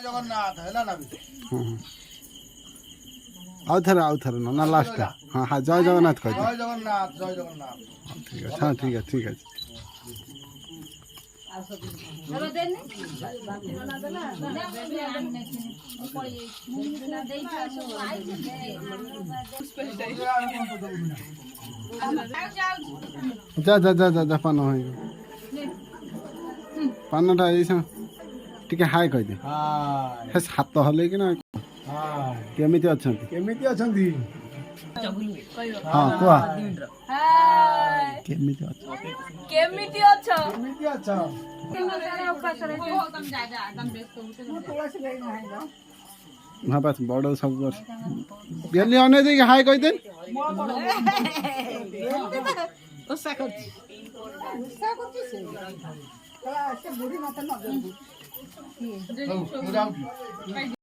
ଜଗନ୍ନାଥ ହେଲା ନା ବି ଆଉ ଥରେ ନା ଲାଷ୍ଟଟା ହଁ ହଁ ଜୟ ଜଗନ୍ନାଥ କହିଦିଅ। ଜୟ ଜଗନ୍ନାଥ ଜୟ ଜଗନ୍ନାଥ। ଠିକ୍ ଅଛି ହଁ ଠିକ୍ ଅଛି ଠିକ୍ ଅଛି। ଯା ଯା ଯା ଯା ପାନ ଭାଇ ପାନଟା ଏଇ ଟିକେ ହାଏ କହିଦେ। ହେ ହାତ ହଲେଇକି ନା କେମିତି ଅଛନ୍ତି? କେମିତି ଅଛନ୍ତି? ହଁ କୁହ କେମିତି ଅଛ? କେମିତି ଅଛ? କେମିତି ଅଛ? ହଁ ବାସ୍ ବଡ଼ ସବୁ ବର୍ଷ ଗେଲି ଅନେଇ ଦେଇକି ହାଏ କହିଦେ। ଓଷା କରୁଛି ହଉ ମୁଁ ଯାଉଛି।